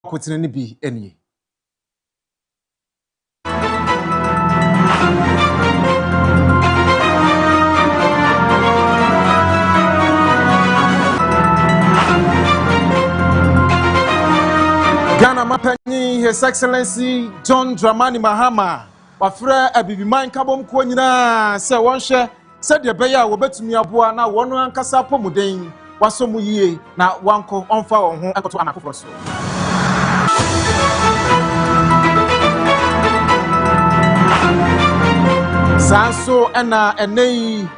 kwetene bi enie. Ghana Mapanyi, His Excellency John Dramani Mahama, wafre abibiman kabom ko nyina se wonhwe se de beya wo betumi aboa na wono ankasa pomuden wasomu yie na wanko onfa won ho akoto anakofo so. Sanso ena enei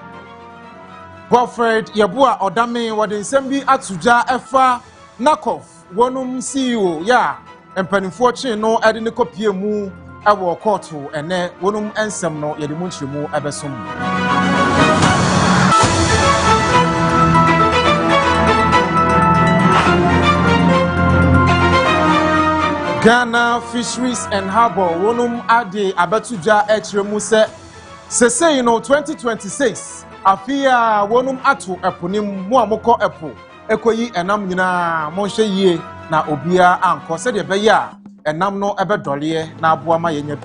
Godfred Yeboah Odame wode nsem bi atuja efa Nakof wonum CEO ya empanifo chi no ade ne kopie mu ewo courto ene wonum ensem no yede mu nchiremu ebesom. Ghana Fisheries and Harbour wonum ade abatuja echiremu se no 2026 afia wonum atu eponim mu amoko epo ekoyi enam nyina monhwe yie na obia anko se de beya enam no ebedole na aboa ma yenya.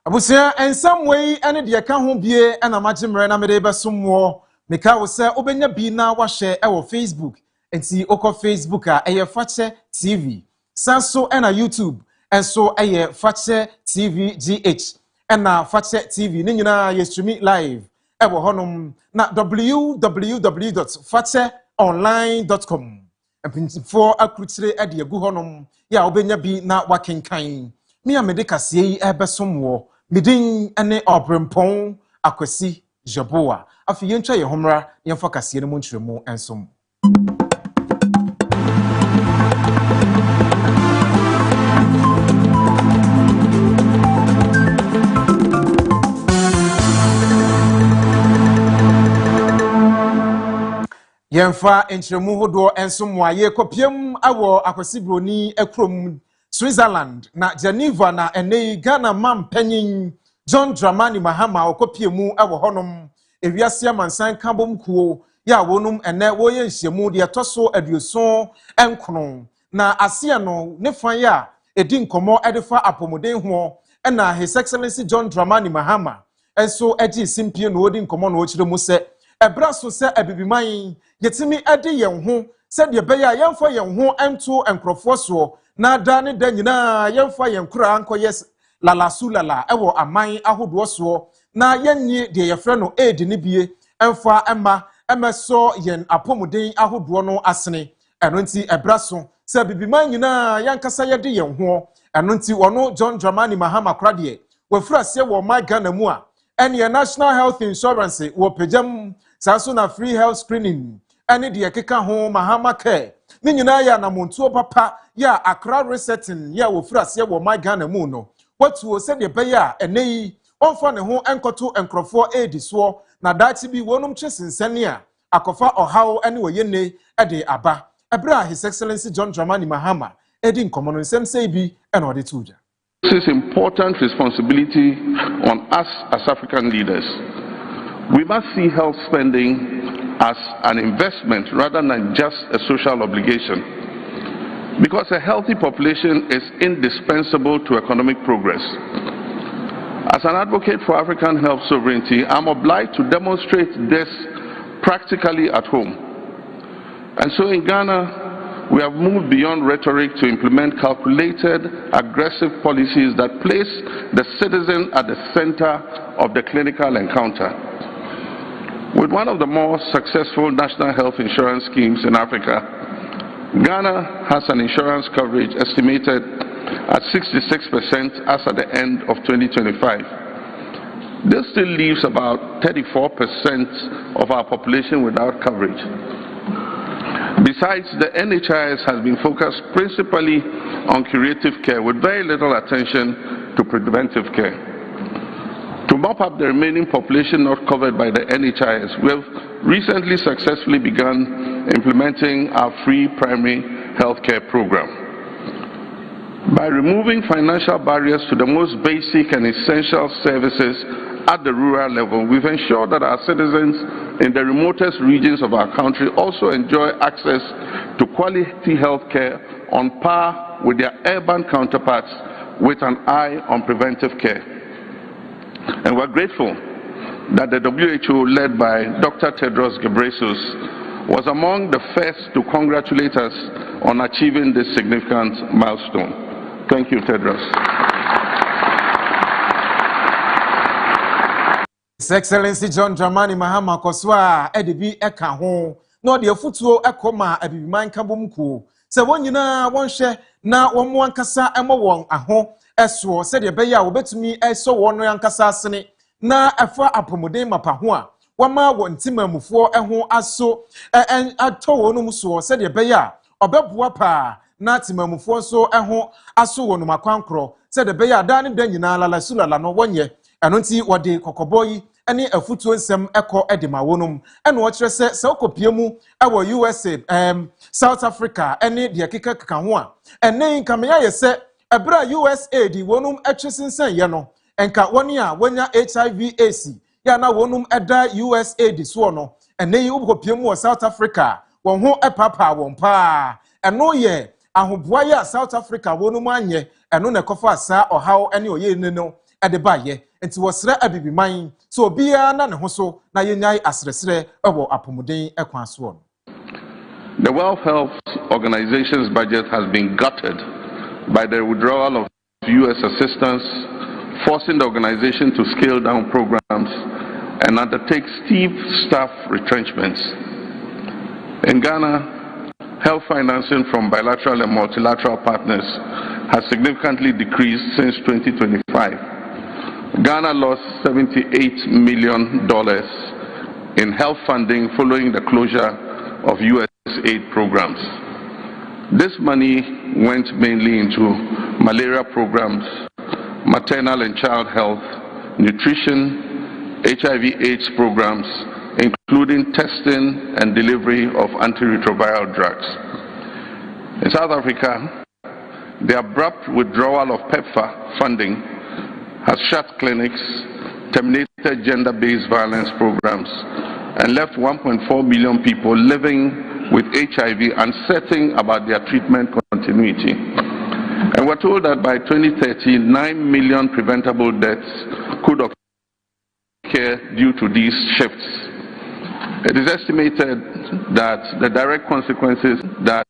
Abusia ensam wei ene de ka ho bie ena magimre na mede besomwo meka wo se obenya bi na wahye e Facebook enti okọ Facebook a eye Fache TV sanso ena YouTube enso eye Fache TV GH ena Fache TV ni nyina ye stream live e wo honum na www.facheonline.com epintifo akrutire e de egu honum ya obenya bi na wakenkan mi amede kase yi ebesomwo midin ene Obrempong akwasi Jaboa afi yentwa ye homra yemfa kase ne mu ntremu ensom. Yemfa entremu hodo ensomwa ye kopiem awo akwasi broni ekrom Switzerland na Geneva na enei Ghana mampanyin John Dramani Mahama okopiemu awo honom ewiase amansan kabom kuo ya wonum ene woye nhyiemu de etoso aduoson enkono na asia no ne fan ya edi nkomo edefa apomoden ho ena His Excellency John Dramani Mahama enso egi simpie no odi nkomo no okire mu se ebra so se abibiman yetimi ede yen ho se de beya yemfa yen ho ento enkrofo so na da ne da nyina yemfa yen kura anko yes lala sulala ewo aman ahodo so na yenni de yefre no edi ne bie emfa emeso yen apomuden ahodo no asene eno nti ebraso se bibiman nyina yankasa yede yen ho eno nti wono John Dramani Mahama krade wafura se wo my Ghana mu a ene National Health Insurance wo pejam saso na free health screening ene de keka ho Mahama care ni nyina ya na montuo papa ya Accra resetting ya wofura se wo my Ghana mu no watu se de beya enei onfa ne ho enkoto enkrofo edi so na dachi bi wonum chesinsane a akofa ohaw ene woyene ede aba ebra His Excellency John Dramani Mahama edi nkomo no nsem sei bi ene ode tuja. This is important responsibility on us as African leaders. We must see health spending as an investment rather than just a social obligation, because a healthy population is indispensable to economic progress. As an advocate for African health sovereignty, I'm obliged to demonstrate this practically at home. And so in Ghana, we have moved beyond rhetoric to implement calculated, aggressive policies that place the citizen at the center of the clinical encounter. With one of the more successful national health insurance schemes in Africa, Ghana has an insurance coverage estimated at 66% as at the end of 2025. This still leaves about 34% of our population without coverage. Besides, the NHIS has been focused principally on curative care with very little attention to preventive care. To mop up the remaining population not covered by the NHIS, we have recently successfully begun implementing our free primary health care program. By removing financial barriers to the most basic and essential services at the rural level, we've ensured that our citizens in the remotest regions of our country also enjoy access to quality health care on par with their urban counterparts, with an eye on preventive care. And we're grateful that the WHO, led by Dr. Tedros Ghebreyesus, was among the first to congratulate us on achieving this significant milestone. Thank you, Tedros. His Excellency John Dramani Mahama Koswa Edibi Eka ho no de afutuo ekoma abibiman kabomku se wonyina wonhwe na womo ankasa emo won aho eso se de beya obetumi eso won ankasa asene na afa apomuden mapa ho a wama wontimamufo eho aso ato wonum so se de beya obeboa pa na timamufo so eho aso wonum akwankro se de beya da ne dan nyina lala sulala no wonye eno nti wode kokoboyi ene afutuo nsem eko edema wonum ene wo kire se okopie mu ewo USA South Africa ene de keka keka ho a ene nkamya ye se ebra USA di wonum etwesensen ye no enka woni a wonya HIV AIDS ya na wonum eda USA di so no ene yi okopie mu wo South Africa won ho epapa won pa eno ye ahoboa ya South Africa wonum anye eno ne kofa asa ohaw ene oye ne no ade baye enti wosre abibiman so obia na ne ho so na yenyai asresre ebo apomuden ekwan so no. The World Health Organization's budget has been gutted by the withdrawal of US assistance, forcing the organization to scale down programs and undertake steep staff retrenchments. In Ghana, health financing from bilateral and multilateral partners has significantly decreased since 2025. Ghana lost $78 million in health funding following the closure of US aid programs. This money went mainly into malaria programs, maternal and child health, nutrition, HIV/AIDS programs, including testing and delivery of antiretroviral drugs. In South Africa, the abrupt withdrawal of PEPFAR funding has shut clinics, terminated gender-based violence programs, and left 1.4 million people living with HIV uncertain about their treatment continuity. And we're told that by 2030, 9 million preventable deaths could occur due to these shifts. It is estimated that the direct consequences that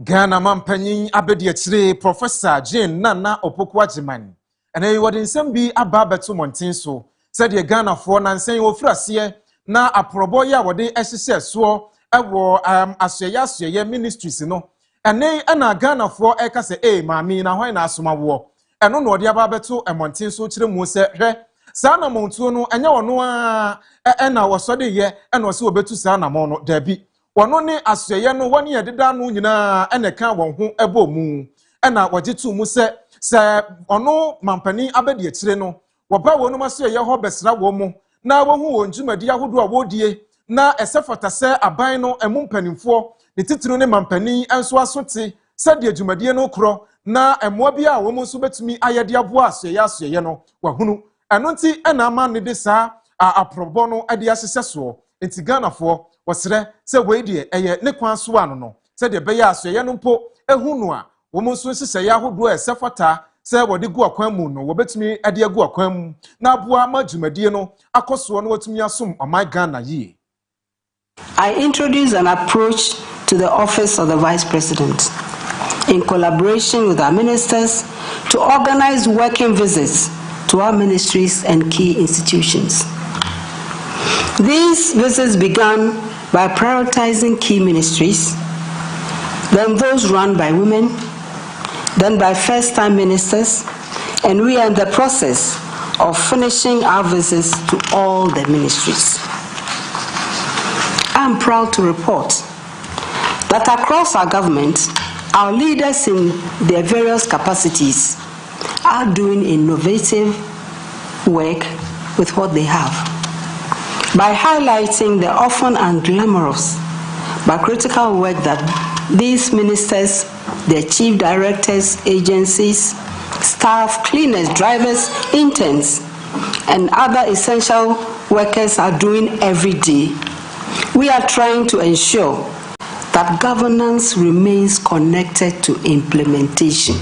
Ghana Mampanyin Abediachire Professor Jane Nana Opokuajiman and a word in some be a babetu montinso said the Ghana for Nansen Ofrasie na aproboya wade SSS so ewo asye ministries no and nay ana Ghana for eka se mami na hwan na asoma wo eno no de ababetu montinso kire mu se hwe sa na montuo no enya wono a na wosode ye ena se obetu sa na mo no dabi wono ne asye no woni yededa no nyina ena ka won ho ebo mu ena wagetu mu se ono mampani abedi akire no woba wonu maso ye ho besra wo mu na wo hu won dwumadi ahodo a wodie na esefata se aban no emu mpanimfo ne titiro ne mampani enso asote se de dwumadi no kro na emoa bia a wo mu so betumi ayede abo asye no wahunu eno nti ena ama ne de sa aprobo no ade aseseso enti Ghanafo wosre se weidie eye ne kwan so ano no se de beya asye no mpo ehunu a womo so sise ya hodo esefata se wode gu akwan mu no wobetumi ade agu akwan mu na aboa madwumadie no akoso no watumi asom amai Ghana yi. I introduce an approach to the office of the Vice President in collaboration with our ministers to organize working visits to our ministries and key institutions. These visits began by prioritizing key ministries, then those run by women, then by first-time ministers, and we are in the process of finishing our visits to all the ministries. I'm proud to report that across our government, our leaders in their various capacities are doing innovative work with what they have, by highlighting the often unglamorous but critical work that these ministers their chief directors, agencies, staff, cleaners, drivers, interns, and other essential workers are doing every day. We are trying to ensure that governance remains connected to implementation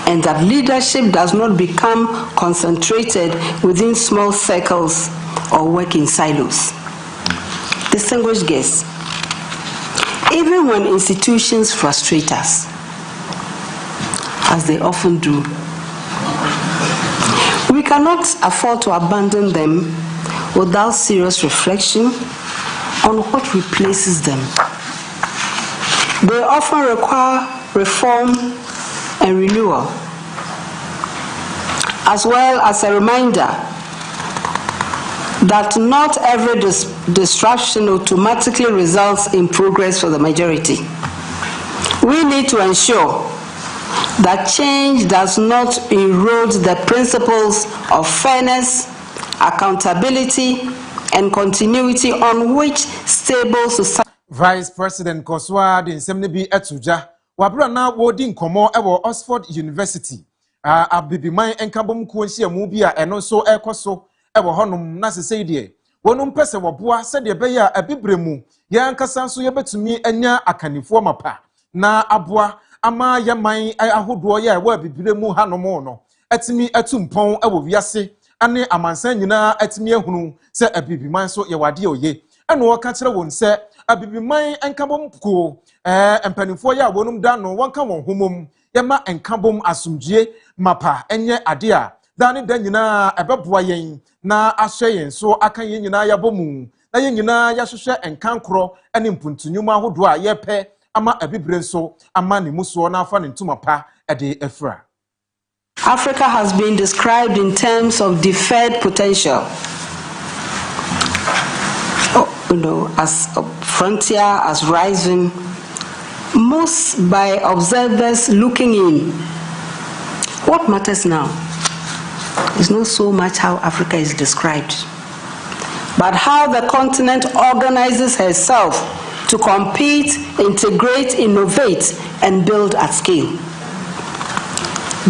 and that leadership does not become concentrated within small circles or work in silos. Distinguished guests, even when institutions frustrate us, as they often do, we cannot afford to abandon them without serious reflection on what replaces them. They often require reform and renewal, as well as a reminder that not every disruption automatically results in progress for the majority. We need to ensure that change does not erode the principles of fairness, accountability, and continuity on which stable society. Vice President Koswa de Nsemnebi Etuja wabra na wodi nkomo ewo Oxford University abibiman enkabom kuonhia mu bi a eno so ekoso ewo honum na sesei de wonum pese woboa se de be ya abibremu ya nkasa nso yebetumi anya akanifo mapa na aboa ama yaman ahodo ya ewo abibremu hanom no etimi etumpon ewo wiase ane amansan nyina etimi ehunu se abibiman so ye wade oye eno woka kire won se abibiman enkabom ko empanifo ya wonum da no wonka won homom yema enkabom asumdue mapa enye ade a dane da nyina ebeboa yen na ahye yen so akan yen nyina yabomu na yen nyina yahwehwe enkankro ene mpuntunyuma ahodo a yepe ama abibre so ama ne muso na afa ne ntumapa ede efra. Africa has been described in terms of deferred potential. As a frontier, as rising, most by observers looking in. What matters now is not so much how Africa is described, but how the continent organizes herself to compete, integrate, innovate, and build at scale.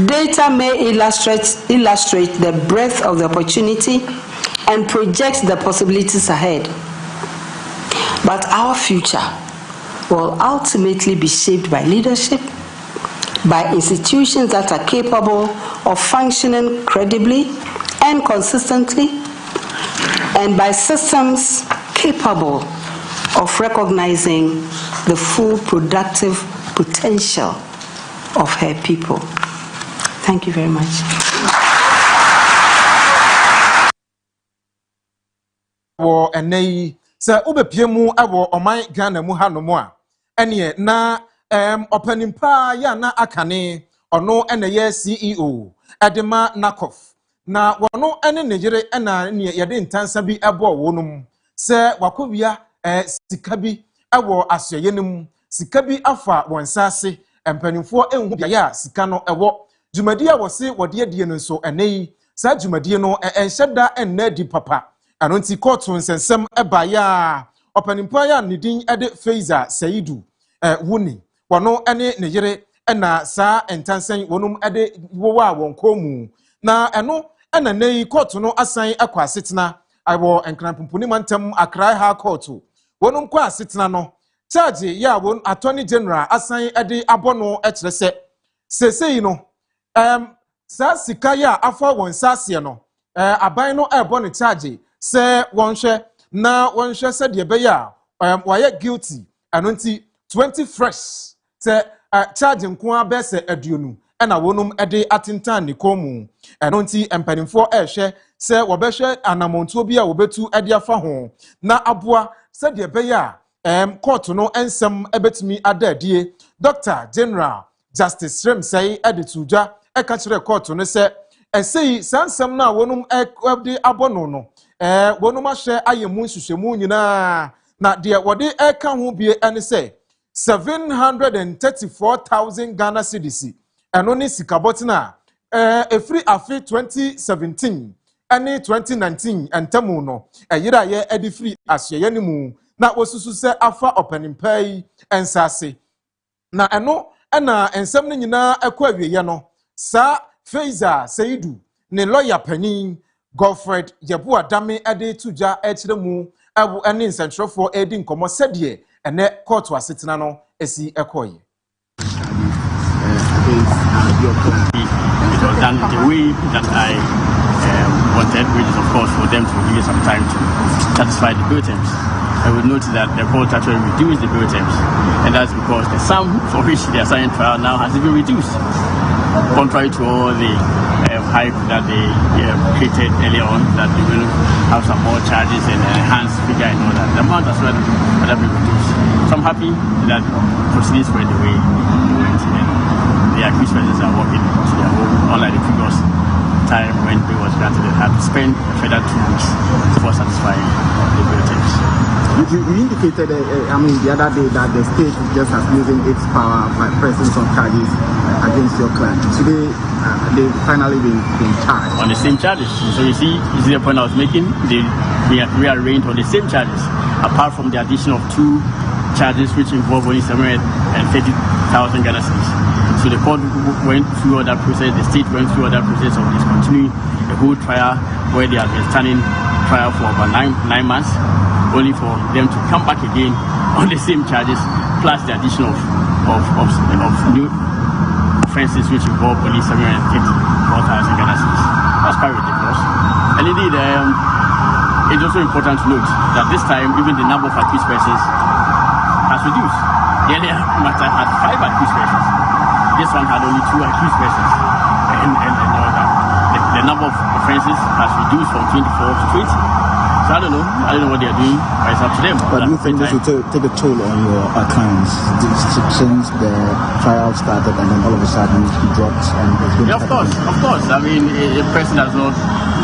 Data may illustrate the breadth of the opportunity and project the possibilities ahead. But our future will ultimately be shaped by leadership, by institutions that are capable of functioning credibly and consistently, and by systems capable of recognizing the full productive potential of her people. Thank you very much. Sir Ubepiemu awo oman Ghana mu hanomo a ene na opanimpa ya na akane ono ene ye CEO Edema Nakof na wono ene nejere ena ne yede ntansa bi ebo wonum se wakobia sika bi awo asoyenim sika bi afa wonsase empanimfo enhu bia ya sika no ewo dwumadi a wose wode die no so ene sa dwumadi no enhyeda enna di papa anonti court nsensem ebaya opanimpa ya nidin ede Feiza Saidu wuni wono ene ne yere ena sa entansen wonum ede wowa wonkomu na eno ena nei court no asan akwa setena awo enkrampuni mantem Accra High Court wonum kwa setena no charge ya won Attorney General asan ede abono ekirese sesei no sa sika ya afa wonsase no aban no ebo ne charge se wonhwe na wonhwe se de be ya waye guilty anonti 20 fresh se charge nko abese aduonu na wonum ede atentan ne komu anonti empanimfo ehwe se wobehwe anamontuo bi a wobetu ede afa ho na aboa se de be ya court no ensem ebetumi adadie Dr. General Justice Remsey ede tuja eka kire court no se esei sansem na wonum ede abono no wonum ahye ayemu hwehwemu nyina na de wode eka ho bie ene se 734,000 Ghana cedis eno ni sikabotina efri afi 2017 ene 2019 entamu no eyira ye edi free asoye nimu na wosusu se afa openimpai ensase na eno ɛna ensɛm no nyinaa ɛkɔ awieye no sa Faiza Seidu ne lawyer panin Godfred Yebua Dame ade tuja ɛkyerɛ mu ɛwo ɛne nsɛnkyerɛfoɔ ɛdi nkɔmɔ sɛdeɛ ɛnɛ court asetena no esi ɛkɔye. It was done the way that I wanted, which is of course for them to give some time to satisfy the bill terms. I would note that the court actually reduced the bill terms, and that's because the sum for which they are assigned trial now has been reduced, contrary to all the hype that they created earlier on, that they will have some more charges and enhanced figure and all that. The amount as well has been reduced. So I'm happy that proceedings were the way they went, and the accused persons are walking to their home, unlike the previous time when bail was granted. They had to spend a further 2 weeks before satisfying the bail terms. You indicated, the other day that the state is just abusing its power by pressing some charges against your client. Today, they've finally been charged. On the same charges. So you see the point I was making? They rearranged on the same charges, apart from the addition of 2 charges which involve only 730,000 Ghana cedis. So the court went through all that process, the state went through all that process of discontinuing the whole trial where they have been standing trial for about 9 months, only for them to come back again on the same charges, plus the addition of new offences which involve only 754,000 Ghana cedis. That's quite ridiculous. And indeed, it's also important to note that this time even the number of accused persons has reduced. The earlier matter had 5 accused persons. This one had only 2 accused persons. And the number of offences has reduced from 24 to 20. So I don't know what they are doing, but it's up to them. But do you think this will take a toll on your accounts since the trial started and then all of a sudden he dropped and it's going of course. I mean, a person does not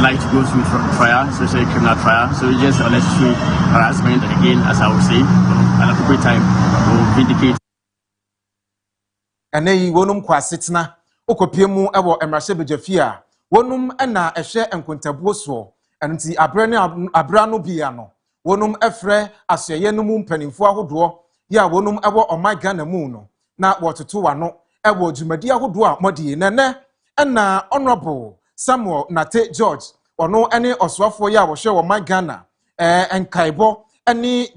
like to go through trial, especially criminal trial. So it's just unnecessary harassment. And again, as I would say, at an appropriate time, will vindicate. And they wonum kwasetna okopiemu ewo emrahye bejafia wonum ena ehwe enkontabuo so enti abrano bia no wonum efre asoye no mu mpanimfo ahodo ya wonum ewo oman Ghana mu no na wototo wano ewo dwumadi ahodo a modi nene ena honorable Samuel Nate George ono ene oswafo ya wo hwe oman Ghana enkaibo ene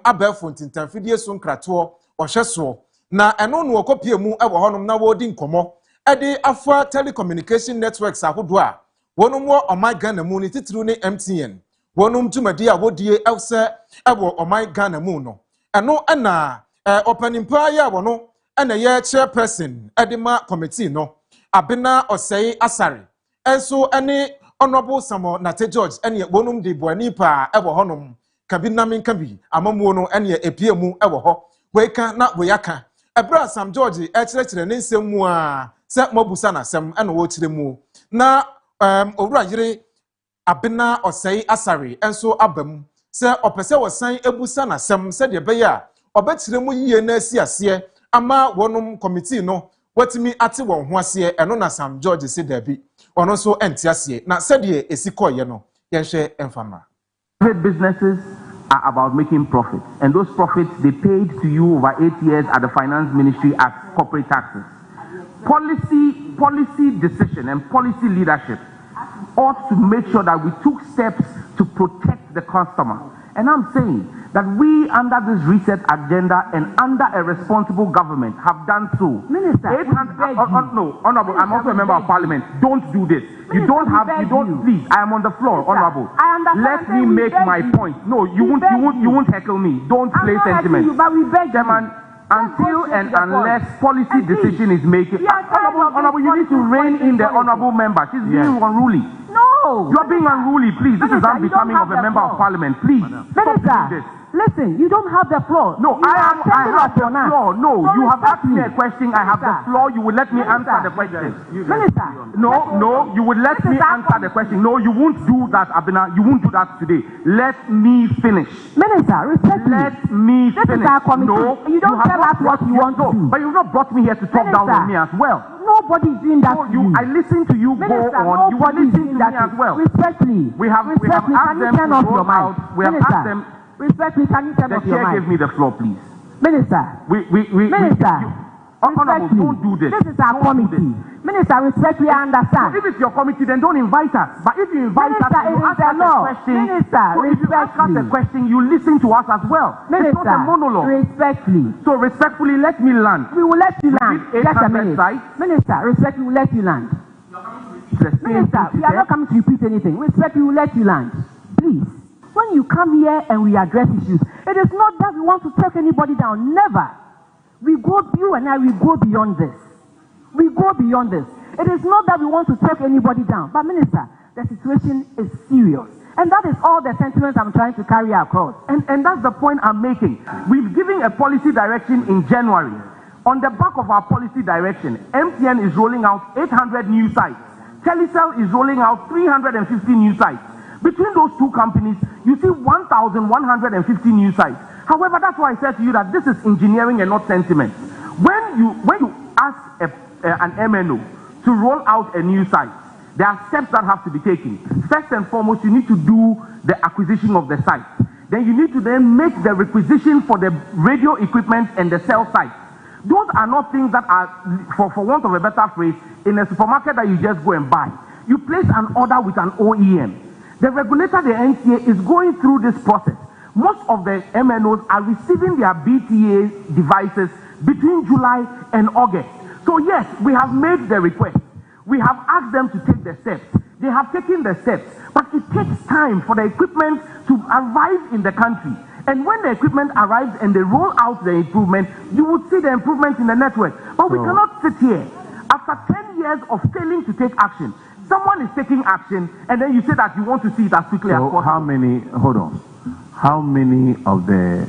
abefo ntintamfidie so nkrato wo hwe so na eno no okopiemu ewo honum na wodi nkomo ede afa telecommunication networks ahodo a wonum wo oman Ghana mu ni titru ni MTN wonum dwumadi a wodie else ewo oman Ghana mu no eno na opanimpa ya wono ena ye chairperson edema committee no abena osei asare enso ene honorable Samuel Nate George ene wonum de boani pa ewo honum kabinami kabi amamuo no ene epiemu ewo ho weka na woyaka ebra Sam George ekyerɛkyerɛ ne nsɛm mu a sɛ mobusa na sɛm ene wo kyerɛ mu na owura yire abena osei asare enso abam sɛ opese wosan ebusa na sɛm sɛ de bɛyɛ a obekyerɛ mu yie na asi ase ama wonum committee no watimi ate won ho ase eno na Sam George se dabi ono so ente ase na sɛ de esi koye no yenhwe emfama. Private businesses are about making profits, and those profits they paid to you over 8 years at the finance ministry as corporate taxes. Policy decision and policy leadership ought to make sure that we took steps to protect the customer. And I'm saying that we, under this reset agenda and under a responsible government, have done so. Minister, no, Honorable, I'm also a member of Parliament. Don't do this. Minister, please, I am on the floor, Minister, Honorable. I understand. Let me make my point. No, you won't heckle me. Don't play sentiment. You, but we beg you. Until and unless policy decision is making, Honorable, you need to rein in the honorable member. She's being unruly. No, you're being unruly. Please, this is unbecoming of a member of Parliament. Please, stop doing this. Listen, you don't have the floor. No, I have the floor. No, you have asked me a question. I have the floor. You will let me answer the question. Minister. No, you will let me answer the question. No, you won't do that, Abena. You won't do that today. Let me finish. Minister, respect me. Let me finish. This is our committee. No, you don't tell us what you want to do. But you've not brought me here to talk down on me as well. Nobody's doing that. I listen to you. Minister, go on. You are listening to me as well. Respectfully. We have asked them to go out. We have asked them. Respect me, can you turn off your mic? The chair give me the floor, please. Minister. Minister. Honorable, don't do this. This is our committee. Minister, respect, we understand. So if it's your committee, then don't invite us. But if you invite us, you ask us a question. Minister, so if you ask us a question, you listen to us as well. Minister, it's not a monologue. Respectfully. So respectfully, let me land. We will let you land. Just a minute. Minister, respectfully, we will let you land. Minister, we are not coming to repeat anything. Respectfully, we will let you land. Please. When you come here and we address issues, it is not that we want to take anybody down. Never. You and I, we go beyond this. We go beyond this. It is not that we want to take anybody down. But Minister, the situation is serious. And that is all the sentiments I'm trying to carry across. And that's the point I'm making. We've given a policy direction in January. On the back of our policy direction, MTN is rolling out 800 new sites. Telecel is rolling out 350 new sites. Between those two companies, you see 1,150 new sites. However, that's why I said to you that this is engineering and not sentiment. When you ask an MNO to roll out a new site, there are steps that have to be taken. First and foremost, you need to do the acquisition of the site. Then you need to then make the requisition for the radio equipment and the cell site. Those are not things that are, for want of a better phrase, in a supermarket that you just go and buy. You place an order with an OEM. The regulator, the NTA, is going through this process. Most of the MNOs are receiving their BTA devices between July and August. So yes, we have made the request. We have asked them to take the steps. They have taken the steps. But it takes time for the equipment to arrive in the country. And when the equipment arrives and they roll out the improvement, you would see the improvement in the network. But we cannot sit here. After 10 years of failing to take action, someone is taking action, and then you say that you want to see it as quickly as possible. How many of the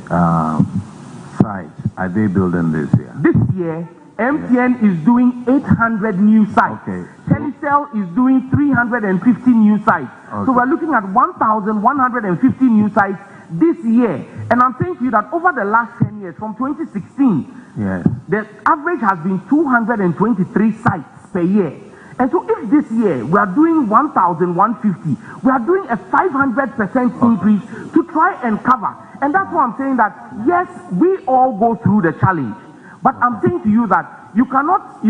sites are they building this year? This year, MTN is doing 800 new sites. Okay. Telecel is doing 350 new sites. Okay. So we're looking at 1,150 new sites this year. And I'm saying to you that over the last 10 years, from 2016, yes, the average has been 223 sites per year. And so if this year we are doing 1,150, we are doing a 500% increase to try and cover. And that's why I'm saying that, yes, we all go through the challenge. But I'm saying to you that you cannot.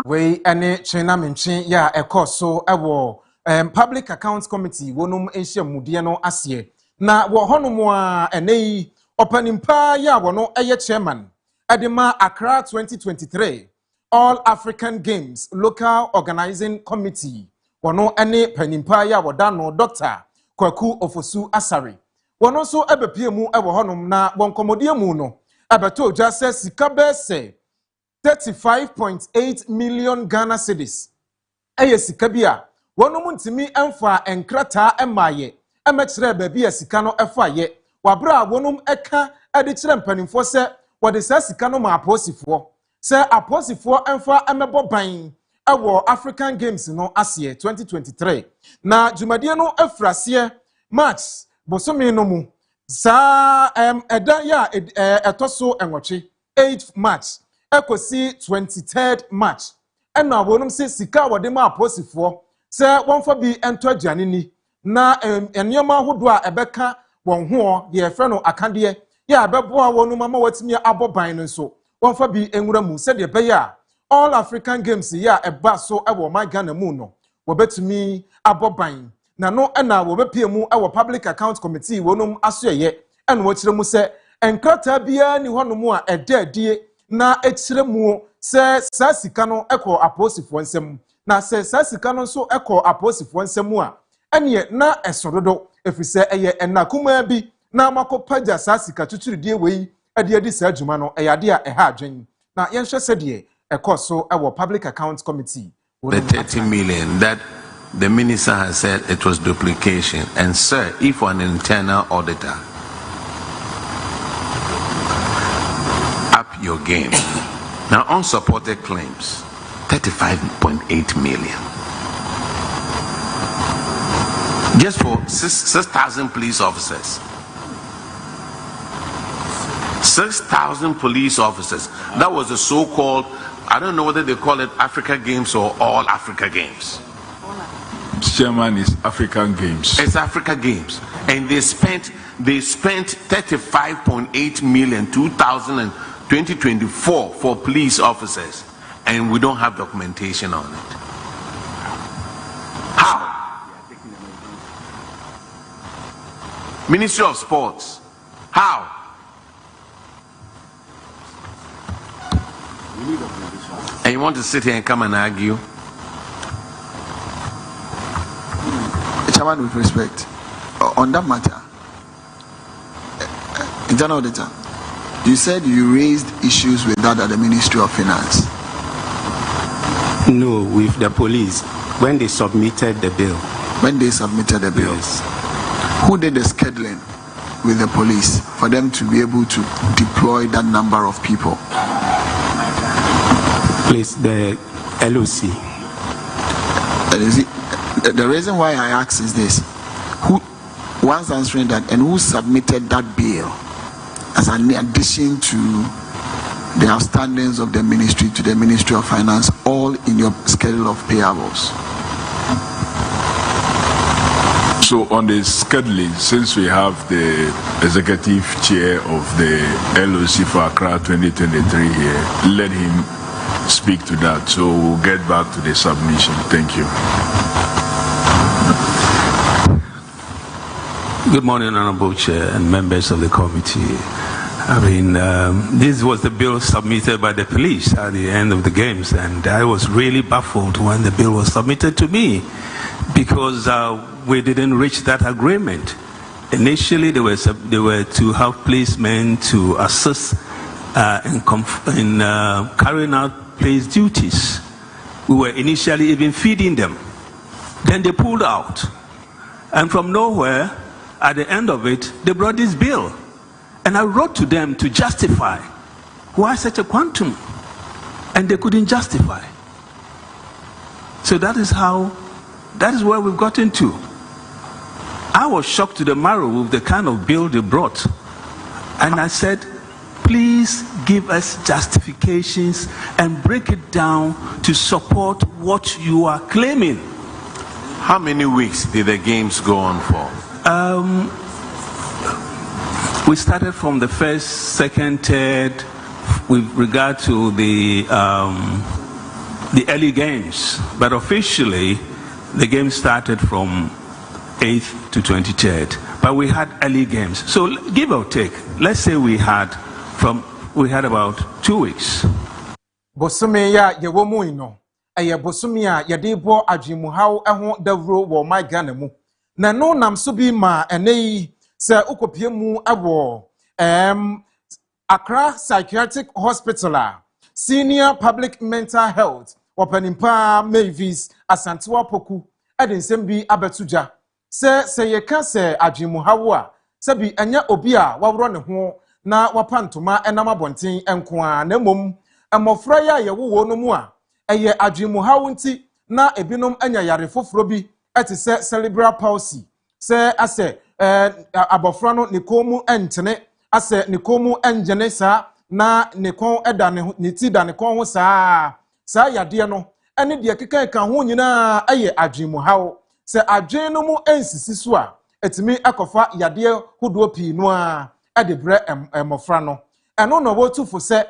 We any China mention ya ekoso ewo Public Accounts Committee wonum ehye mudie no asye. Na wo honomu a enei opanimpa ya wono eye chairman Edema Accra 2023 All African Games Local Organizing Committee wono ene panimpa ya wodano Dr. Kwaku Ofosu Asare. Wono so ebepie mu ewo honum na wonkomodie mu no abeto jase sika bese 35.8 million Ghana cedis. Eye sika bia wonum ntimi emfa enkrata emaye emekire baabi sika no efaye wabra wonum eka ade kire mpanimfo se wode sa sika no ma aposifo se aposifo emfa emebo ban ewo African Games no asye 2023 na jumadie no efrase March bosomi no mu sa eda ya etoso enwoche 8th March ekosi 23rd March ena wonum se sika wode ma aposifo se wonfa bi ento aduane ni na enyoma hodo a ebeka won ho de efre no akade ya abeboa wonum ama watimi aboban no so wonfa bi enwura mu se de beya All African Games ya eba so ewo my Ghana mu no wobetumi aboban na no ena wobepie mu ewo Public Account Committee wonum asoye ena wo kire mu se enkrata bia ni honum a edadie na ekire mu se sasika no ekọ aposifo nsem na se sasika no so ekọ aposifo nsem a ene na esorodo efise eye enakuma bi na makopaja sasika tuturidie wei ade sa adwuma no eyade a eha adwen na yenhwe sede ekọ so ewo Public Accounts Committee the 30 million that the minister has said it was duplication. And sir, if an internal auditor, up your game. Now unsupported claims 35.8 million just for 6,000 police officers. 6,000 police officers. That was the so-called, I don't know whether they call it Africa Games or All Africa Games. Chairman, is African Games. It's Africa Games, and they spent 35.8 million 2000 and 2024 for police officers, and we don't have documentation on it. How? Ministry of Sports. How? And you want to sit here and come and argue? Chairman, with respect, on that matter, Internal Auditor, you said you raised issues with that at the Ministry of Finance. No, with the police, when they submitted the bill. When they submitted the bill? Yes. Who did the scheduling with the police for them to be able to deploy that number of people? Please, the LOC. The reason why I ask is this: who, once answering that, and who submitted that bill as an addition to the outstandings of the ministry to the Ministry of Finance, all in your schedule of payables? So on the scheduling, since we have the executive chair of the LOC for Accra 2023 here, let him speak to that. So we'll get back to the submission. Thank you. Good morning, Honorable Chair and members of the committee. I mean, this was the bill submitted by the police at the end of the games, and I was really baffled when the bill was submitted to me because we didn't reach that agreement. Initially, they were to have policemen to assist in carrying out police duties. We were initially even feeding them. Then they pulled out, and from nowhere, at the end of it, they brought this bill. And I wrote to them to justify why such a quantum, and they couldn't justify. So that is where we've gotten to. I was shocked to the marrow with the kind of bill they brought. And I said, please give us justifications and break it down to support what you are claiming. How many weeks did the games go on for? We started from the first, second, third, with regard to the early games. But officially, the game started from 8th to 23rd. But we had early games. So give or take, let's say we had about 2 weeks. Bosome ya yewomu ino. Eye bosome ya yedebo adwimuhaw eho davro wo my Ghana mu. Na no nam so bi ma enei se ukopie mu awo Accra Psychiatric Hospital Senior Public Mental Health Wapanimpa Mavis Asantewa Poku ensem bi abetuja se yeka se adwimuhawo a se bi enya obi a wawro ne ho na wapantoma enam abonten enko a na mom amofra ya yewo no mu a eye adwimuhawo nti na ebinom enya yare foforo bi etise cerebral palsy se ase abofra no ne komu entene ase ne komu enjene sa na ne kon eda ne ti da ne kon ho sa yade no ene de keka ka ho nyina aye adwimuhawo se adwen no mu ensisi so a etimi akofa yade hodo pi no a edebre emofra no eno no wotufo se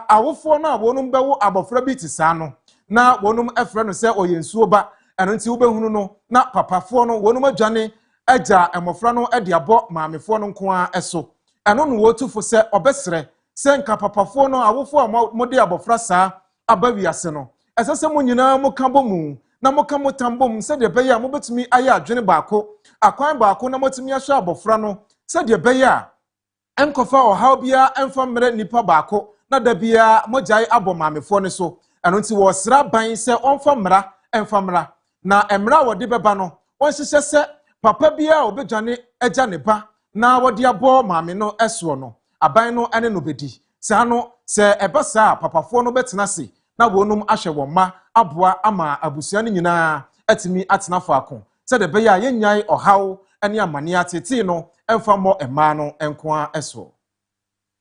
awofo no abonum bewo abofra bi ti sa no na wonum efre no se oyensuo ba eno nti wobehunu no na papafo no wonum adwane eja emofra no ede abo maamefo no nko a eso eno no wotufo se obesre se nka papafo no awofo a mode abofra sa abawiase no esese mo nyina mo kabo mu na mo ka motambom se de beya mo betumi aya adwene baako akwan baako na motumi ahwe abofra no se de beya enkofa ohaw bia emfa mre nipa baako na da bia mogyae abo maamefo ne so eno nti wo sra ban se onfa mra emfa mra na emra wode beba no onhyehyɛ se papa bia obedwane agya ne ba na wode abo maame no eso no aban no ene no bedi sa no se ebasa papafo no betena se na wonum ahwe woma aboa ama abusua ne nyina atimi atena faako se de beya yennyai ohaw ene amane atete no emfa mo ema no enko a eso.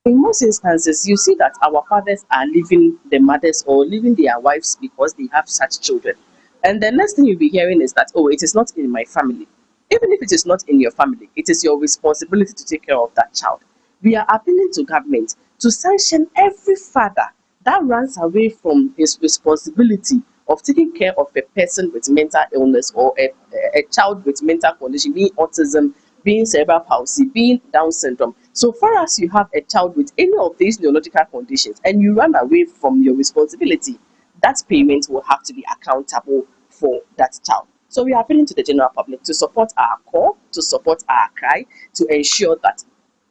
In most instances, you see that our fathers are leaving the mothers or leaving their wives because they have such children. And the next thing you'll be hearing is that, oh, it is not in my family. Even if it is not in your family, it is your responsibility to take care of that child. We are appealing to government to sanction every father that runs away from his responsibility of taking care of a person with mental illness or a child with mental condition, being autism, being cerebral palsy, being Down syndrome. So far as you have a child with any of these neurological conditions and you run away from your responsibility, that parent will have to be accountable for that child. So we are appealing to the general public to support our call, to support our cry, to ensure that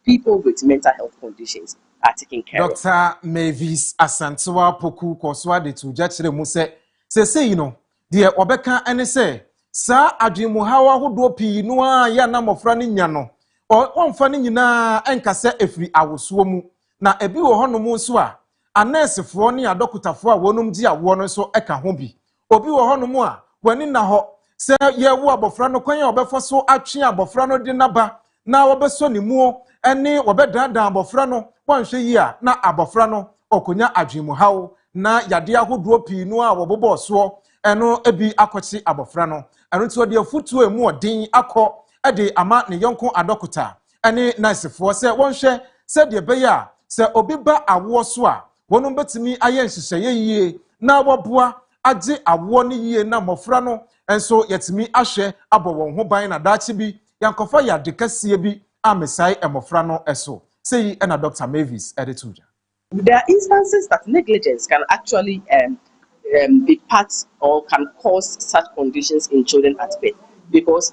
people with mental health conditions are taken care of. Dr. Mavis Asantewa Poku Koswa de to judge Muse say you know dear Obeka and say sa adwimu hawa hodo pi no a ya na mofra ne nya no o onfa ne nyina enkase efiri awoso mu na ebi wo hono mu so a anesefo ne adokutafo a wonum gi awo no so eka ho bi obi wo hono mu a wani na ho se ye wo abofra no kwan ya obefo so atwe abofra no de naba na wobeso ne mu ene wobedandan abofra no wanhwe yi a na abofra no okonya adwimu hawo na yade ahodo pi no a wobobo so eno ebi akochi abofra no eno nti ode afutu emu odin akọ ede ama ne yonko adokuta ene nicefo se wonhwe se de beya se obi ba awo so a wonum betimi aye nhyehyeye yie na woboa age awo ne yie na mofra no enso yetimi ahwe abo won ho ban na daachi bi yankofa ya de kasie bi amesai emofra no eso say ena Dr. Mavis edituja. There are instances that negligence can actually be part or can cause such conditions in children at birth, because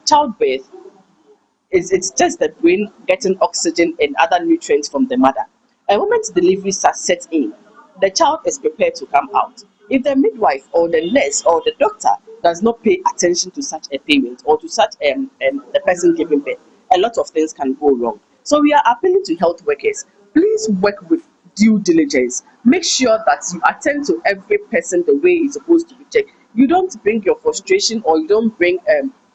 childbirth it's just the brain getting oxygen and other nutrients from the mother. A woman's deliveries are set in, the child is prepared to come out. If the midwife or the nurse or the doctor does not pay attention to such a parent or to such the person giving birth, a lot of things can go wrong. So we are appealing to health workers, please work with due diligence. Make sure that you attend to every person the way it's supposed to be checked. You don't bring your frustration or you don't bring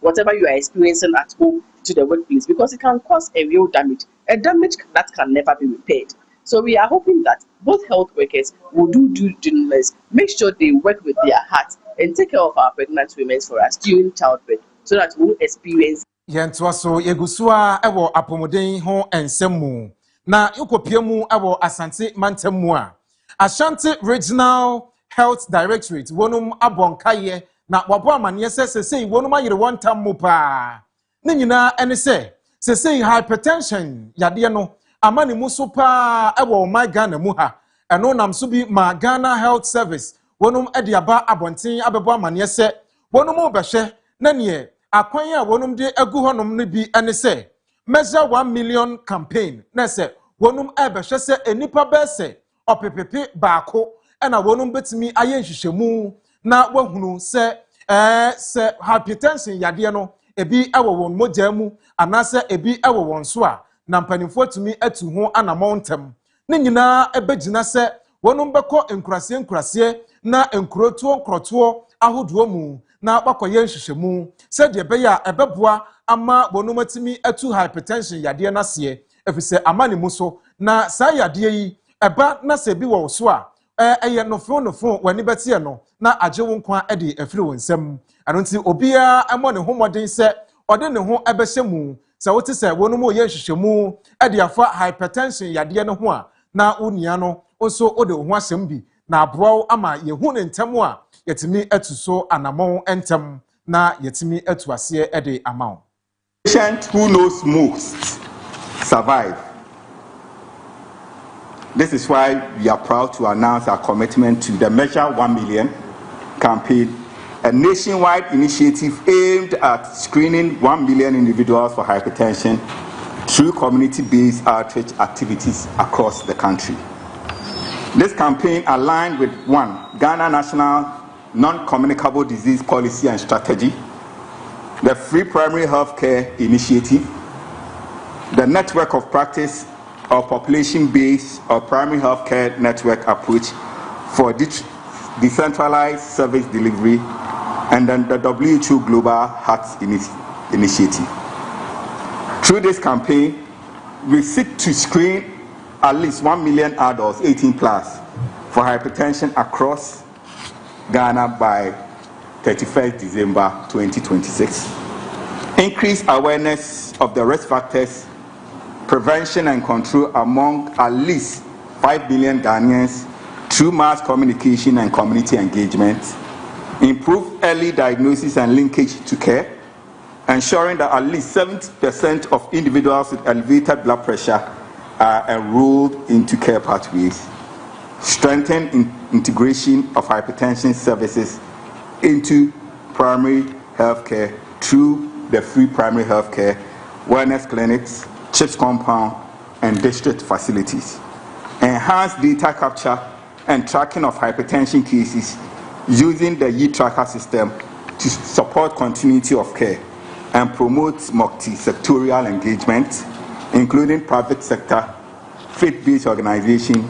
whatever you are experiencing at home to the workplace, because it can cause a real damage, a damage that can never be repaired. So we are hoping that both health workers will do due diligence, make sure they work with their heart and take care of our pregnant women for us during childbirth, so that we will experience. Yentwa so yegusua ewo apomodin ho ensemu na yokopiemu ewo Asante Mantemu a Ashanti Regional Health Directorate wonum abonkaye na wabo amane sesei wonum ayire wontam mu pa ne nyina ene sesei hypertension yade no amane mu so pa ewo my Ghana mu ha eno nam so bi ma Ghana Health Service wonum ede aba abonten abebo amane wonum behwe na ne akwan ya wonum de agu honom ne bi ene measure 1 million campaign na wonum ebehwe enipa bese opepepe baako ena wonum betimi aye nhwehwemu na wahunu se hypertension yade no ebi ewo won mogya mu anase ebi ewo won so a na mpanimfo tumi atu ho anamontem ne nyina ebegina wonum beko enkurase na nkrotuo ahodo mu na bakoye nhwehwemu se de beya ebeboa ama wonum atimi atu hypertension yade na efise amane mu so na sa yade yi eba na se bi wo so a eye nofo wani betie no na age wo nkwa ede afiri wonsam ano nti obia emo ne homoden ode ne ho ebehye mu se wote se wonum oye nhwehwemu ede afa hypertension yade no ho a na unia no nso ode ho asem bi na aboa ama yehu ne ntem a yetimi etuso anamon entem na yetimi etu ase ede amount. Patient who knows most survive. This is why we are proud to announce our commitment to the Measure 1 Million campaign, a nationwide initiative aimed at screening 1 million individuals for hypertension through community-based outreach activities across the country. This campaign aligned with Ghana National Non-Communicable Disease Policy and Strategy, the Free Primary Healthcare Initiative, the Network of Practice or Population-Based or Primary Healthcare Network Approach for Decentralized Service Delivery, and then the WHO Global Heart Initiative. Through this campaign, we seek to screen at least 1 million adults 18 plus for hypertension across Ghana by 31st December 2026. Increase awareness of the risk factors prevention and control among at least 5 million Ghanaians through mass communication and community engagement, improve early diagnosis and linkage to care, ensuring that at least 70% of individuals with elevated blood pressure are enrolled into care pathways, strengthen integration of hypertension services into primary health care through the free primary health care, wellness clinics, CHIPS compound, and district facilities. Enhance data capture and tracking of hypertension cases using the e-tracker system to support continuity of care and promote multi-sectorial engagement, including private sector, faith-based organization,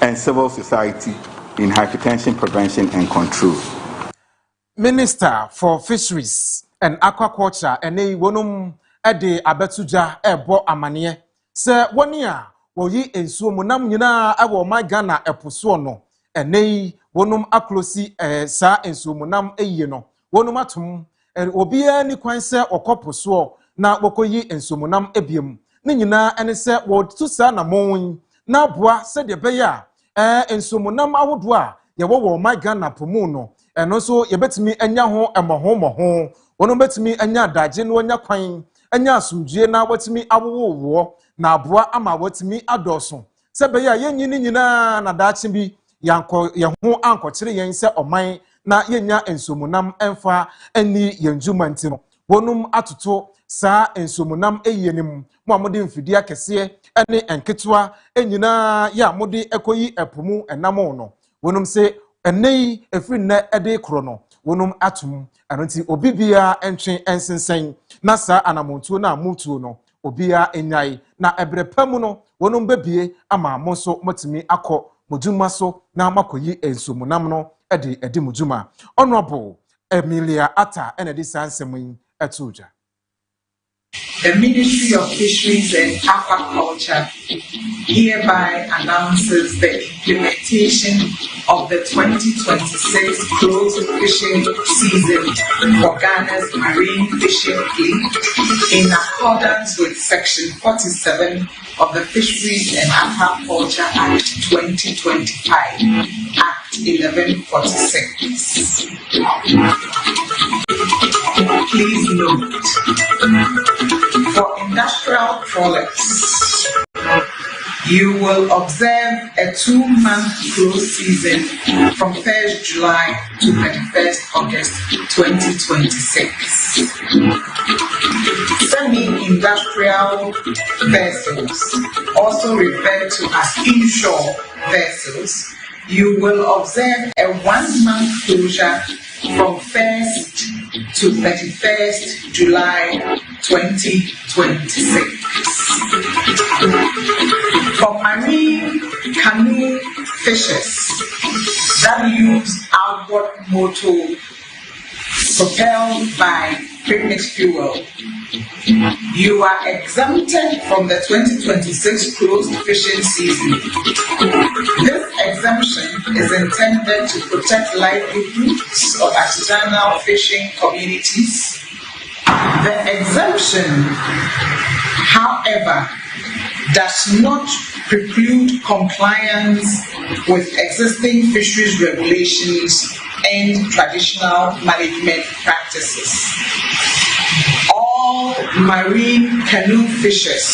and civil society in hypertension prevention and control. Minister for Fisheries and Aquaculture ene wonum ede abetuja ebo amane se woni a woyi ensuo munam nyina awo my Ghana eposo no ene wonum aklosi sa ensuo munam eyiye no wonum atom obia ni kwan se okoposo na wokoyi ensuo munam ebiem ne nyina ene se wo tusa na mon na boa se de beya ensuo munam ahodo a ye wo my Ghana pomu no eno so yebetimi anya ho emoho wono betimi anya daje no anya kwan anya asumdue na watimi awowo na aboa ama watimi adoso sebe ya yenyini nyina na dache bi yanko ye ho ankokire yen se oman na yenya ensomunam emfa ani yenjuma ntino wonum atoto saa ensomunam eyenim mo amode mfidi akese ene enketwa enyina ya amode ekoyi epomu enamo no wonum se enei efri na ede kro no wonum atum anonti obibia entwen ensensen na saa anamontuo na amutuo no obia enyai na ebrepam no wonum bebie ama monso motimi akọ mojuma so na makoyi ensomunam no edi mojuma honorable Emilia Atta enedi sansemin etuja. The Ministry of Fisheries and Aquaculture hereby announces the implementation of the 2026 closed fishing season for Ghana's marine fishing fleet in accordance with Section 47 of the Fisheries and Aquaculture Act 2025, Act 1146. Please note, for industrial products, you will observe a 2-month close season from 1st July to 31st August 2026. Semi-industrial vessels, also referred to as inshore vessels, you will observe a 1-month closure from 1st to 31st July 2026. For marine canoe fishers that use outboard motor propelled by premixed fuel, you are exempted from the 2026 closed fishing season. This exemption is intended to protect livelihoods of artisanal fishing communities. The exemption, however, does not preclude compliance with existing fisheries regulations and traditional management practices. All marine canoe fishers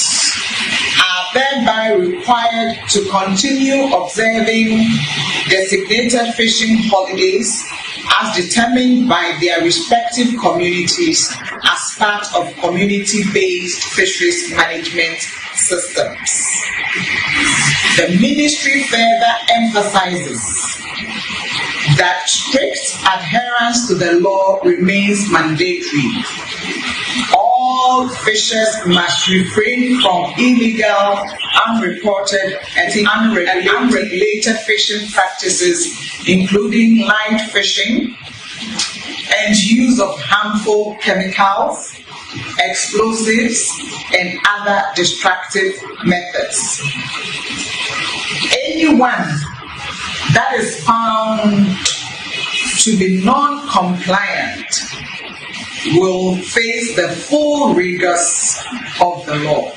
are thereby required to continue observing designated fishing holidays as determined by their respective communities as part of community-based fisheries management systems. The ministry further emphasizes that strict adherence to the law remains mandatory. All fishers must refrain from illegal, unreported, and unregulated fishing practices, including light fishing and use of harmful chemicals, explosives, and other destructive methods. Anyone that is found to be non-compliant will face the full rigors of the law.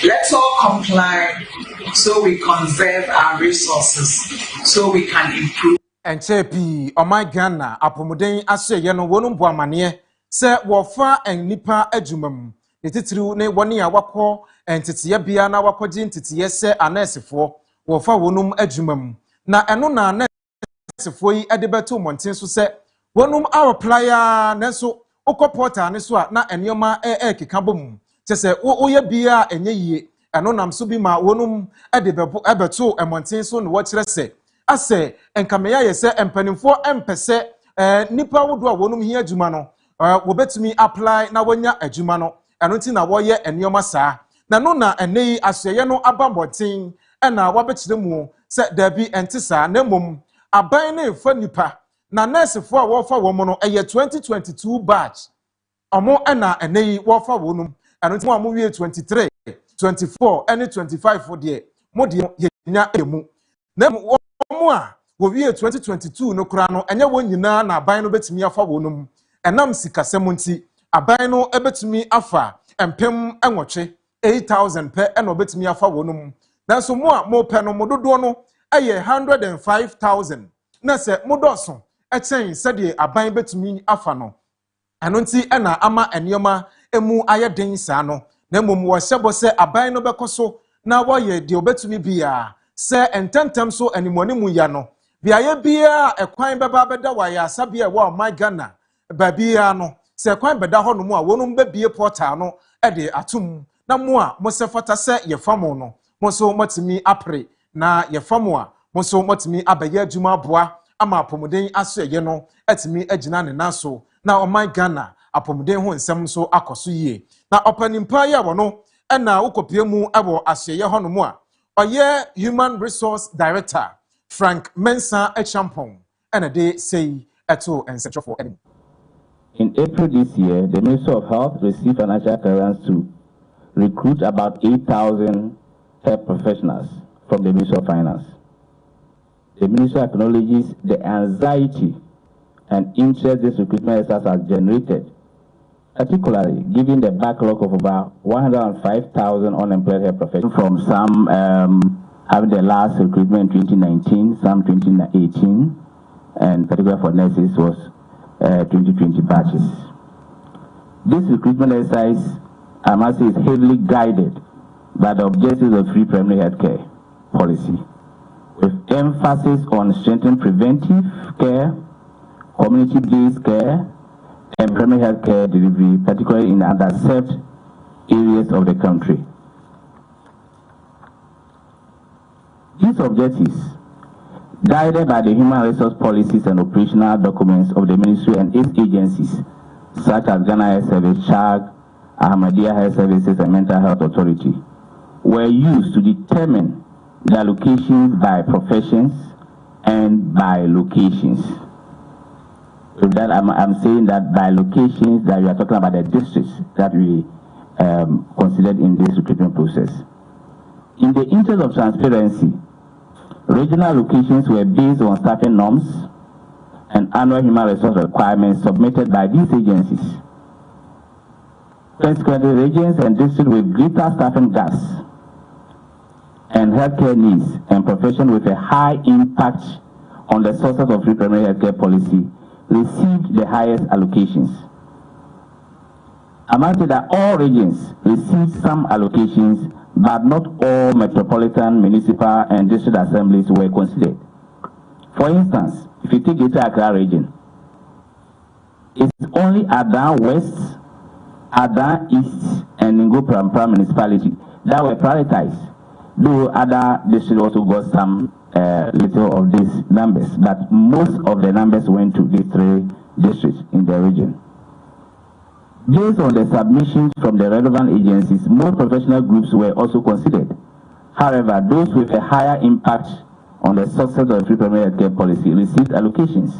Let's all comply so we conserve our resources, so we can improve. And Chepi, oh my Ghana, Apomuden, Ashe, Yano, Wonum Boamanie, Sir Wafa and Nipa Ejumum, the Titru ne 1 year wako, and Titia Biana Wakojin, Titia se Anesifo, Wafa Wonum Ejumum. Na Anona Nesifoi Edibetu Montin so se, Wonum our playa, Neso, Okopota, Neswa, na Enyoma Kikabum. Tese, Oya Bia, and ye, Anonam Subima, Wonum Ebetu, and Montin so, what let's say. Ase enkameya yese empanimfo empese nipa wodo a wonum hia adwuma no wo betumi apply na wonya adwuma no eno nti na woye enioma saa na no na enei aseye no abambotin na wabekire mu se dabi enti saa na mom aban na efa nipa na nursefo a wo fa wo mo no eye 2022 batch omo na enei wo fa wonum eno nti mo amowie 23 24 and 25 de mo de nya emu na Mwa wowie 2022 no kura no enye won nyina na aban no betumi afa wonum enam sikasem nti aban no ebetumi afa empem enwotwe 8000 pe eno betumi afa wonum nanso mo pe no mododo no eye 105000 na se modoso echen sede aban betumi afa no eno nti ena ama enioma emu ayeden saa no na mom wo hyebo se aban no bekoso na woye de obetumi bia se ententem so animoni mu ya no biaye bia ekwan beba beda wa ya sabia wa my Ghana babia no se ekwan beda ho no mu a wonum bebie portal no de atum na mu a mo se fata se ye famo no mo so matimi apre na ye famo a mo so matimi abaye adwuma boa ama apomuden aso ye no atimi agina ne naso na o my Ghana apomuden ho nsem so akoso yie na opanimpa ya wo no na ukopie mu abo asye ho no mu a Oye Human Resource Director Frank Mensah Echampong and a day say eto and set for any. In April this year, the Ministry of Health received financial clearance to recruit about 8,000 health professionals from the Ministry of Finance. The Ministry acknowledges the anxiety and interest this recruitment exercise has generated, particularly given the backlog of about 105,000 unemployed health professionals from some having the last recruitment in 2019, some 2018, and particularly for nurses was 2020 batches. This recruitment exercise, I must say, is heavily guided by the objectives of free primary health care policy, with emphasis on strengthening preventive care, community-based care, and primary health care delivery, particularly in underserved areas of the country. These objectives, guided by the human resource policies and operational documents of the ministry and its agencies, such as Ghana Health Service, CHAG, Ahmadiyya Health Services, and Mental Health Authority, were used to determine the allocations by professions and by locations. With that, I'm saying that by locations, that we are talking about the districts that we considered in this recruitment process. In the interest of transparency, regional locations were based on staffing norms and annual human resource requirements submitted by these agencies. Consequently, regions and districts with greater staffing gaps and healthcare needs and professions with a high impact on the sources of free primary healthcare policy received the highest allocations. I must say that all regions received some allocations, but not all metropolitan, municipal, and district assemblies were considered. For instance, if you take Greater Accra region, it's only Adan West, Adan East, and Ningo Prampra municipality that were prioritized, though other districts also got some little of these numbers, but most of the numbers went to these three districts in the region. Based on the submissions from the relevant agencies, more professional groups were also considered. However, those with a higher impact on the success of free primary health care policy received allocations.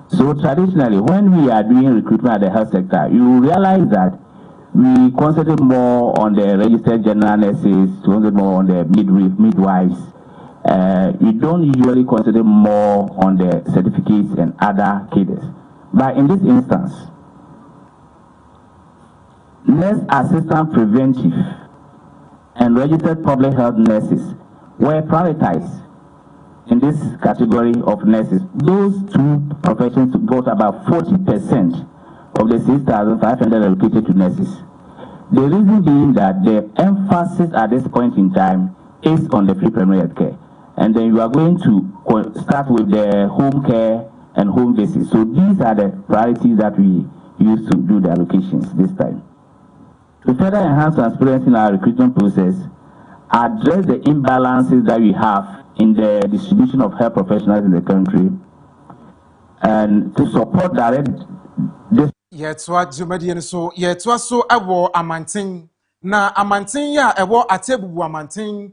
So traditionally, when we are doing recruitment at the health sector, you realize that we concentrate more on the registered general nurses, concentrate more on the midwives. We don't usually concentrate more on the certificates and other cadres. But in this instance, nurse assistant preventive and registered public health nurses were prioritized in this category of nurses. Those two professions brought about 40% of the 6,500 allocated to nurses. The reason being that the emphasis at this point in time is on the free primary health care. And then you are going to start with the home care and home visits. So these are the priorities that we use to do the allocations this time. To further enhance transparency in our recruitment process, address the imbalances that we have in the distribution of health professionals in the country, and to support direct Yetwa Jumadian so Yetwa so ewo amantin na amantin ya ewo atebu amantin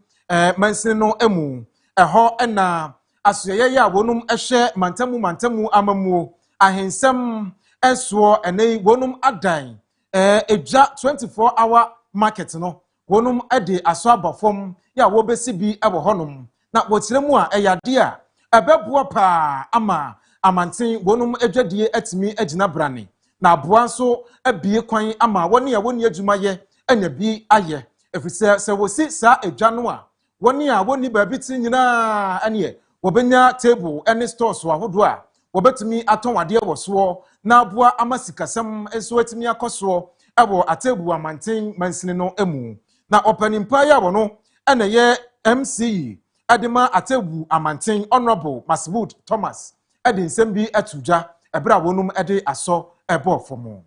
mansin no emu eho na asoye ya wonum ehwe mantamu amamu ahensem enso ene wonum adan eja 24-hour market no wonum ede aso abafom ya wo besi bi ewo honum na wotiremu a eyade a ebeboa pa ama amantin wonum adwadie atimi agina brane na aboa nso abie kwan ama woni a woni adwuma ye anya bi aye efise se wosi sa adwa no a woni a woni baabi ti nyina ane wobenya table any stores ahodo a wobetumi aton ade woso na aboa amasikasem enso atimi akoso ebo atebu amantin mansini no emu na opanimpa ya wono ene ye MC adema atebu amantin honorable Maswood Thomas edin sembi atuja ebra wonum ede aso ebo fomo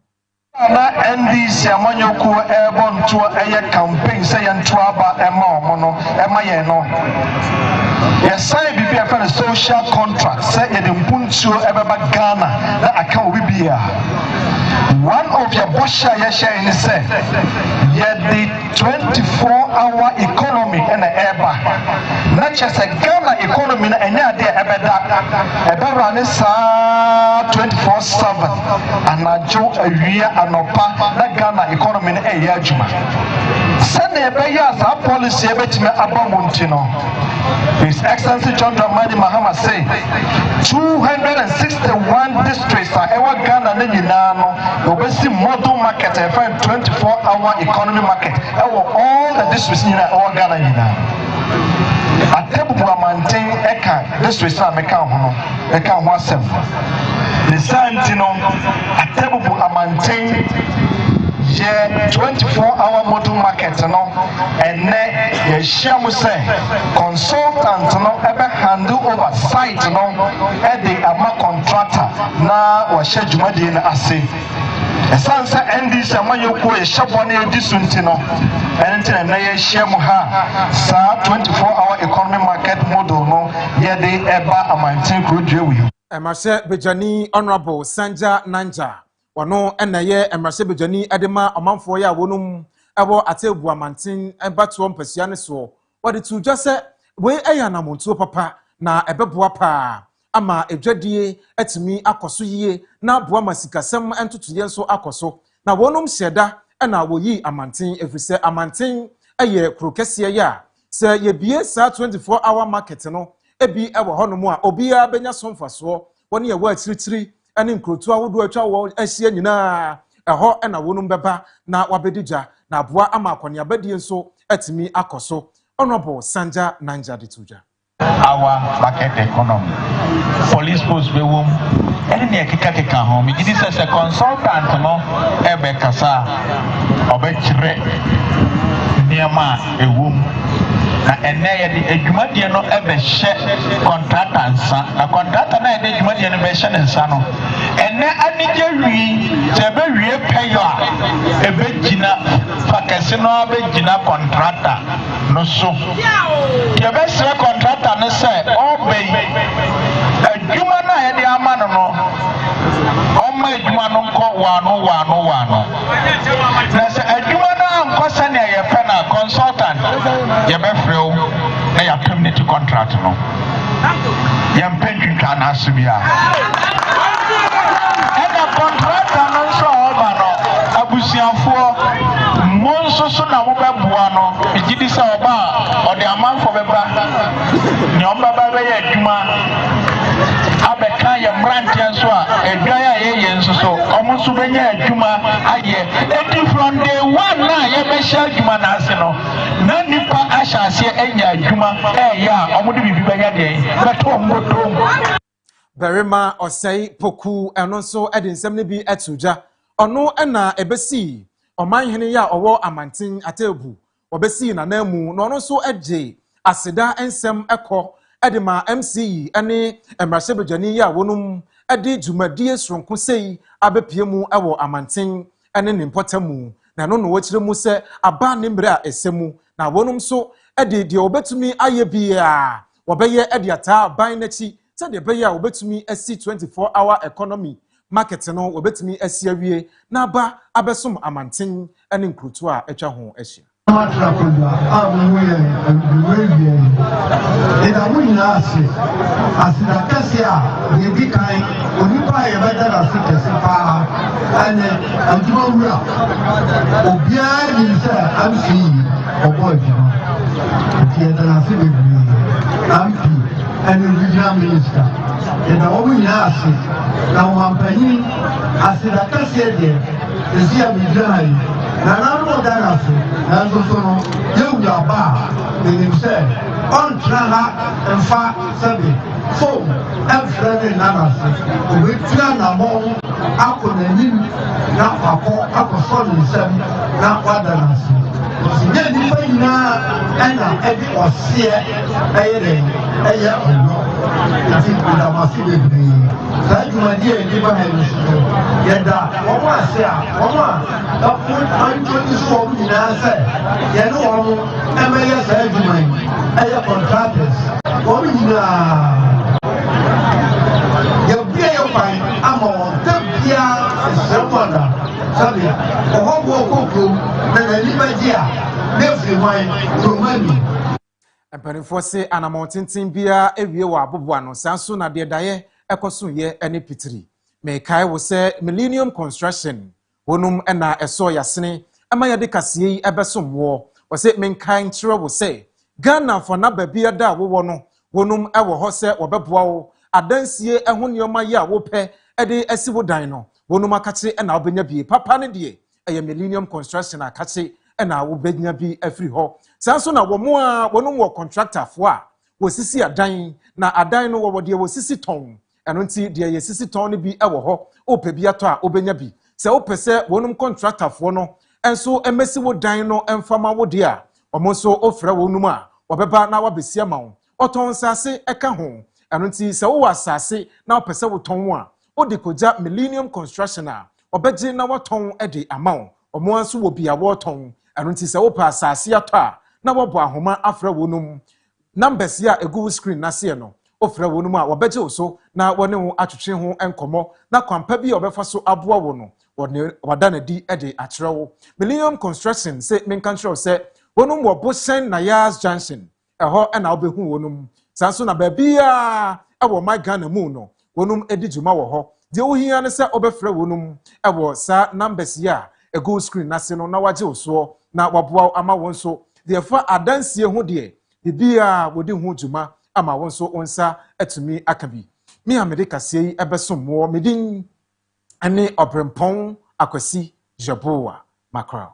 na NDC amanyoku ebo nto eye campaign say nto aba ema omono ema ye no yes say bibi afa the social contract say ye mpuntuo ebeba Ghana na aka obi bia one of your bosha ye share ni say ye the 24-hour economy in the eba na chese Ghana economy na enya de ebeda ebera ni sa 24/7 anajo awia anopa na Ghana economy na eya adwuma sene ebeya sa policy ebetime abamonti no His Excellency John Dramani Mahama say 261 districts are ewa Ghana na nyina no obesi model market and 24-hour economy market all the districts nyina ewa Ghana nyina atebu amanten eka districts a meka ho no eka ho asem the santino atebu amanten ye 24-hour model market no ene ye share mu say consultant no ebe handle over site no e dey ama contractor na wa share jumadi na ase esansa NDC amanyoku ye shabone edisunti no ene na ye share mu ha sa 24-hour economy market model no ye dey eba amantin krodwewi emashe bejani honorable Sanja Nanja wano enaye emrase bejani edema amanfo ya wonum ebo atebu amantin ebato mpasia ne so wode tuja se we eya na montuo papa na ebeboa pa ama edwadie etimi akoso yie na boa masikasem entotoye nso akoso na wonum hyeda ena woyi amantin efise amantin eye krokese ya se ye bie sa 24-hour market no ebi ewo honom a obia benya somfaso woni ye wa tiritiri ene nkrotu awodo atwa wo ahia nyina eho ena wonum beba na wabedija na boa ama akonia badie nso etimi akoso honorable Sanja Nanja dituja our market economy police post be wom ene ne keka ho me gidi se consultant no ebe kasa obekire niama ewom na ene ye de adwumadie no ebe hye contractor nsa na contractor na ye de adwumadie no be hye ne nsa no ene anije wi se be wie peyo a ebe gina fakese no abe gina contractor no so ye be se contractor no se obey adwuma na ye de ama no no oma adwuma no nko wano na se adwuma na nko se ne ye pe na consultant ye be freo na ya permanent contract no ye mpentwa na asubia ena contractor no so oba no abusiafo monso so na wo beboa no igidi se oba ode amanfo beba ne oba ba be ye adwuma abeka nyinaa yɛ mmeranteɛ nso a adwan a yɛyɛ nso so ɔmo nso bɛnya adwuma ayɛ eti from day one na yɛbɛhyɛ adwuma n'ase no na nipa ahyɛ aseɛ anya adwuma ɛyɛ a ɔmo de biribi bɛyɛ deɛ bɛtɔ ɔmo tom. Berima Osei Poku eno so edi nsem ne bi etuja ono na ebesi omanhene ya owo amantin atebu obesi na namu no ono so eje aseda ensem ekọ edi ma MCE ene emrashebejani ya wonum edi dwumadie sronko sei abepiemu ewo amantin ene ne mpotamu na no no wachire mu se aba ne mbre a esemu na wonum so edi de obetumi aye bia wobeye edi ata ban nachi said the beya obetumi esi 24-hour economy market no obetumi esi awie na ba abesom amanten ene nkrutu a etwa ho ehia and the regional minister. And the woman has it. Now, one penny, I said, I can't say there. The sea of Israel. Now, I know that I said, and also, you are bar, they himself, on Trana and Far Sunday. So, I'm friendly Nanasi. We plan among Akonin, not Ako son and seven, not what Nanasi. Then you find now, and every or see a I think we have a few of the that you my dear never had yet that one say that put on this form in answer. You know, MAS argument, I contractors. What is your beer fine? I'm on the beer someone. Sorry, a home walk room, and a limagia, never mind to money. Empanifo se anamontintin bia ewie wa aboboa no sanso na de daye ekoso ye ene pitiri me kai wo se Millennium Construction wonum na eso yasene ama ye de kaseye yi ebesom wo wo se men kai ntire wo se Ghana for na ba bia da wo no wonum ewo ho se wo beboa wo adansie eho nioma ye a wo pe ede esi wo dan no wonum akache na obenya bi papa ne de eye Millennium Construction akache na wo benya bi afri ho sanso na wo mo a wonum wo contractor fo a wo sisi adan na adan no wo de wo sisi ton eno nti de ye sisi ton no bi ewo ho o pe bi ato a obenya bi se wo pese wonum contractor fo no enso emesi wo dan no emfama wo de a omo so ofra wonum a wobeba na wabesi ama wo oton sase eka ho eno nti se wo asase na pese wo ton wo a odi koja Millennium Construction a obeje na woton ede ama wo omo anso wo bia wo ton eno nti se wo pa asase ato a na wabo ahoma afra wonum numbers ya egu screen na se no ofra wonum a wobeje oso na wone ho atwetwe ho enkomo na kwampa bi obefa so aboa wo no wada na di ede atrewo Millennium Construction say men control say wonum wo Boshen na Yas Junction eho na obehu wonum sanso na ba bia ewo my Ghana mu no wonum edi juma wo ho de ohia ne se obefra wonum ewo sa numbers ya egu screen na se no na waje oso na waboa ama won so therefore adansie ho de bibia wodi ho djuma ama won so onsa atumi akabi mi America sei ebesom wo medin ane Obrempong akwasi Jaboa Macron.